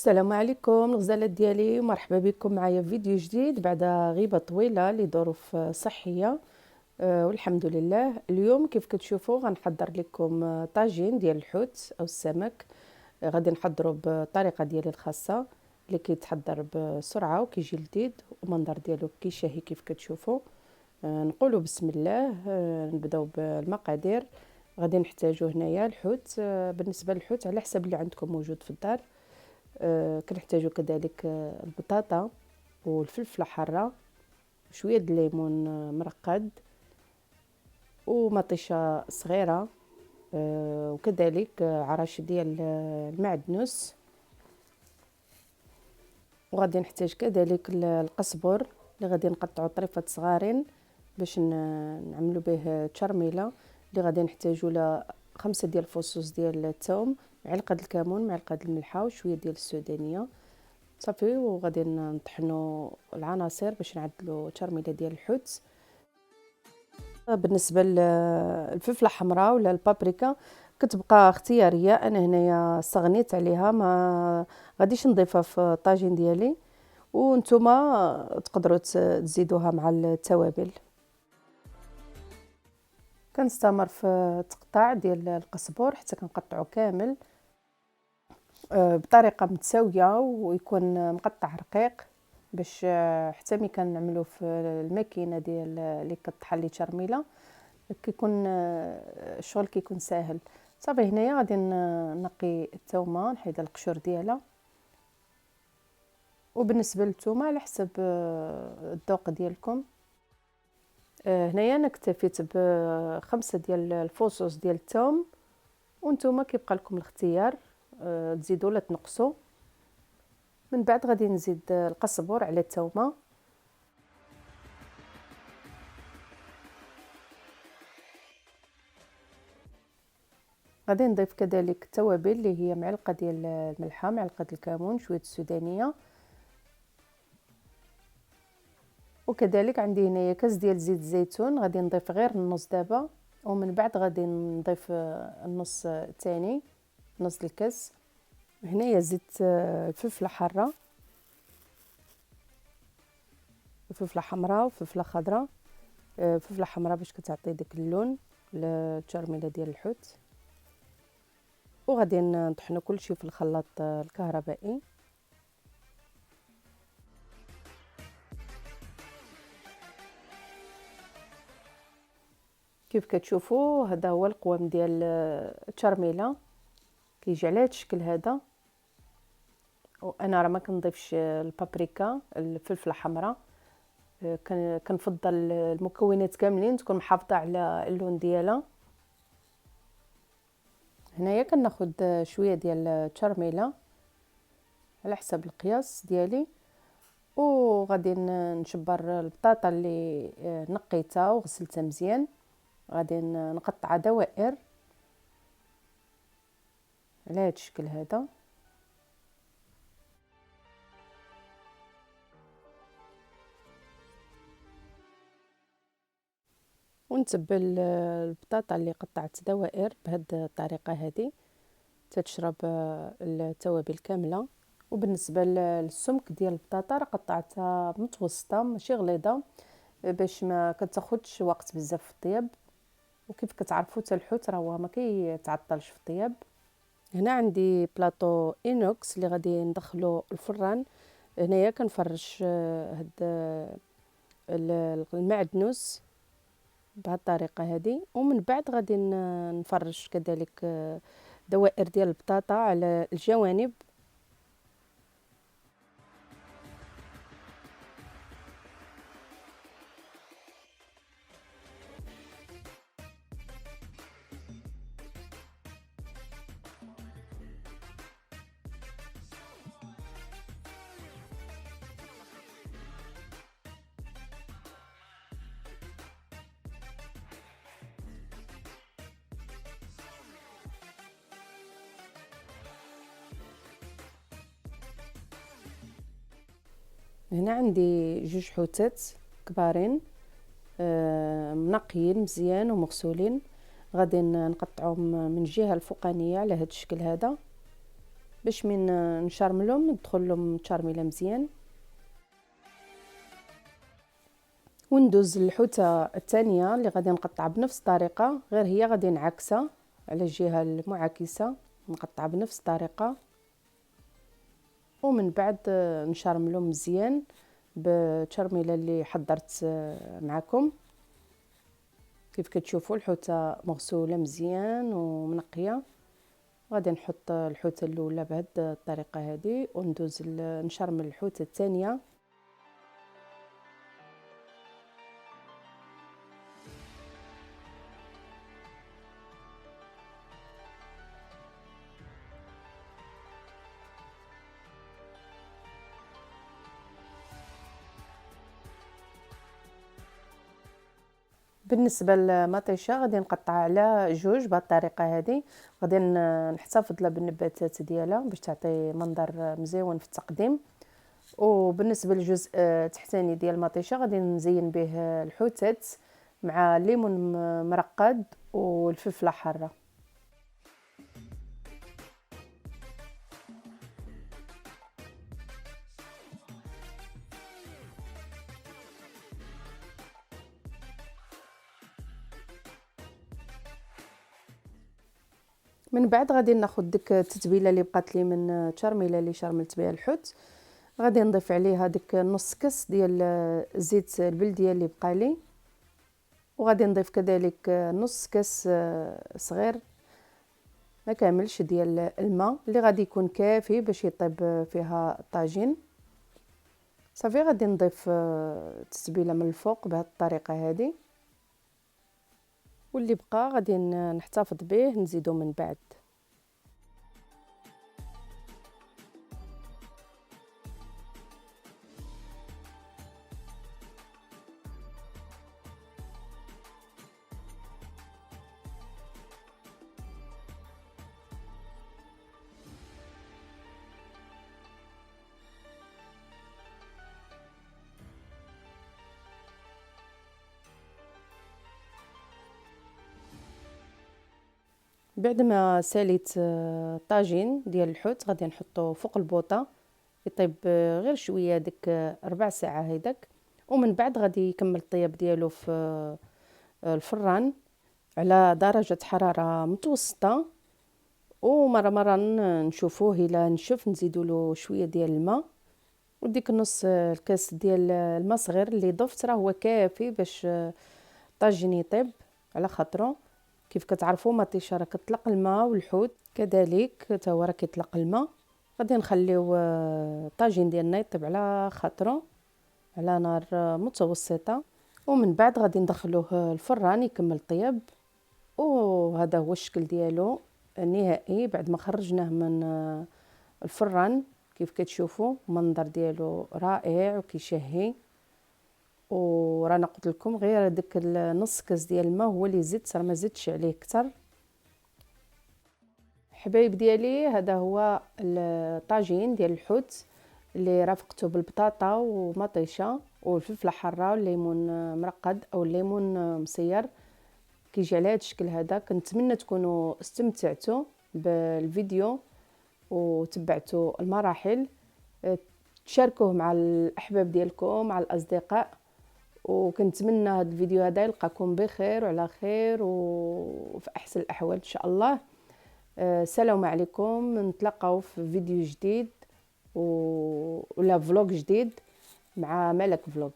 السلام عليكم الغزالات ديالي، ومرحبا بكم معايا في فيديو جديد بعد غيبه طويله لظروف صحيه. والحمد لله. اليوم كيف كتشوفوا غنحضر لكم طاجين ديال الحوت او السمك. غادي نحضروا بالطريقه ديالي الخاصه اللي كيتحضر بسرعه وكيجي لذيذ، ومنظر ديالو كيشهي كيف كتشوفوا. نقولوا بسم الله. نبداو بالمقادير. غادي نحتاجو هنايا الحوت. بالنسبه للحوت على حسب اللي عندكم موجود في الدار. كنحتاجو كذلك البطاطا والفلفله حاره، شويه د الليمون مرقد، ومطيشه صغيره، وكذلك عرش ديال المعدنوس. وغادي نحتاج كذلك القزبر اللي غادي نقطعو طريفات صغارين باش نعملو به تشرميله. اللي غادي نحتاجو له 5 ديال الفصوص ديال الثوم، معلقه الكمون، معلقه الملحه، وشويه ديال السودانيه صافي. وغادي نطحنوا العناصر باش نعدلوا تشرميله ديال الحوت. بالنسبه للفلفله حمراء ولا البابريكا كتبقى اختياريه، انا هنايا استغنيت عليها، ما غاديش نضيفها في الطاجين ديالي، وانتم تقدروا تزيدوها مع التوابل. كنستمر في تقطاع ديال القزبر حتى كنقطعو كامل بطريقه متساويه، ويكون مقطع رقيق باش حتى ملي كنعملو في الماكينه ديال اللي كطحن لي تشرميله كيكون الشغل كيكون ساهل. صافي هنايا غادي نقي الثومه، نحيد القشور ديالها. وبالنسبه للثومه على حسب الذوق ديالكم. هنايا انا اكتفيت ب5 ديال الفصوص ديال الثوم، وانتم كيبقى لكم الاختيار تزيدوا ولا تنقصوا. من بعد غادي نزيد القزبر على الثومه، غادي نضيف كذلك التوابل اللي هي معلقه ديال الملحه، معلقه الكمون، شويه السودانيه، وكذلك عندي هنايا كاس ديال زيت الزيتون. غادي نضيف غير النص دابا، ومن بعد غادي نضيف النص الثاني، نص الكاس. هنايا زيت الفلفله حاره، فلفله حمراء وفلفله خضراء. فلفله حمراء باش كتعطي داك اللون للتشرميله ديال الحوت. وغادي نطحنوا كلشي في الخلاط الكهربائي. كيف كتشوفوا هذا هو القوام ديال التشرميله، كيجي على هذا الشكل هذا. وانا راه ما كنضيفش البابريكا، الفلفله الحمراء. كنفضل المكونات كاملين تكون محافظه على اللون ديالها. هنايا كناخذ شويه ديال التشرميله على حسب القياس ديالي، وغادي نشبر البطاطا اللي نقيتها وغسلتها مزيان. غادي نقطعها دوائر على هذا الشكل هذا. ونتبل البطاطا اللي قطعت دوائر بهذه الطريقه هذه تتشرب التوابل كامله. وبالنسبه للسمك ديال البطاطا راه قطعتها متوسطه ماشي غليظه باش ما كتاخذش وقت بزاف في الطياب. وكيف كتعرفوا حتى الحوت راه هو ما كيتعطلش في الطياب. هنا عندي بلاطو اينوكس اللي غادي ندخلو الفران. هنايا كنفرش هاد المعدنوس بهذه الطريقه هذه، ومن بعد غادي نفرش كذلك دوائر ديال البطاطا على الجوانب. هنا عندي جوج حوتات كبارين منقيين مزيان ومغسولين. غادي نقطعهم من الجهه الفوقانيه على هذا الشكل هذا. باش من نشرملهم ندخل لهم تشرميله مزيان. وندوز الحوته الثانيه اللي غادي نقطعها بنفس الطريقه، غير هي غادي نعكسها على الجهه المعاكسه، نقطعها بنفس الطريقه. ومن بعد نشرملهم مزيان بالتشرميله اللي حضرت معكم. كيف كتشوفوا الحوته مغسوله مزيان ومنقيه. غادي نحط الحوته الاولى بهذه الطريقه هذه، وندوز نشرمل الحوته الثانيه. بالنسبه للمطيشه غادي نقطعها على جوج بهذه الطريقه هذه. غادي نحتفظ لها بالنباتات ديالها باش تعطي منظر مزيون في التقديم. وبالنسبه للجزء التحتاني ديال المطيشه غادي نزين به الحوتات مع الليمون مرقد والفلفله حاره. من بعد غادي ناخذ ديك التتبيله اللي بقات لي من التشرميله اللي شرملت بها الحوت، غادي نضيف عليها ديك نص كاس ديال زيت البلديه اللي بقى لي، وغادي نضيف كذلك نص كاس صغير ما كاملش ديال الماء اللي غادي يكون كافي باش يطيب فيها الطاجين. صافي غادي نضيف التتبيله من الفوق بهذه الطريقه هذه، واللي بقى غادي نحتفظ به نزيدو من بعد. بعد ما ساليت الطاجين ديال الحوت غادي نحطو فوق البوطه يطيب غير شويه ديك ربع ساعه هيداك. ومن بعد غادي يكمل الطياب ديالو في الفران على درجه حراره متوسطه. ومره مره نشوفوه الى نشف نزيدوا له شويه ديال الماء، وديك نص الكاس ديال الماء صغير اللي ضفت راه هو كافي باش الطاجين يطيب على خاطرو. كيف كتعرفوا مطيشه راه كتطلق الماء والحوت كذلك حتى هو راه كيطلق الماء. غادي نخليو الطاجين ديالنا يطيب على خاطرو على نار متوسطه. ومن بعد غادي ندخلوه الفران يكمل طياب. وهذا هو الشكل ديالو النهائي بعد ما خرجناه من الفران. كيف كتشوفوا المنظر ديالو رائع وكيشهي. ورانا قلت لكم غير داك نص كاس ديال الماء هو اللي زدت، راه ما زدتش عليه اكثر. حبايب ديالي هذا هو الطاجين ديال الحوت اللي رافقته بالبطاطا ومطيشه والفلفله حاره والليمون مرقد او الليمون مسير، كيجي على هذا الشكل هذا. كنتمنى تكونوا استمتعتوا بالفيديو وتبعتوا المراحل. تشاركوه مع الاحباب ديالكم مع الاصدقاء، وكنتمنى هذا الفيديو هذا يلقاكم بخير وعلى خير وفي احسن الاحوال ان شاء الله. السلام عليكم، نتلاقاو في فيديو جديد ولا فلوق جديد مع ملك فلوق.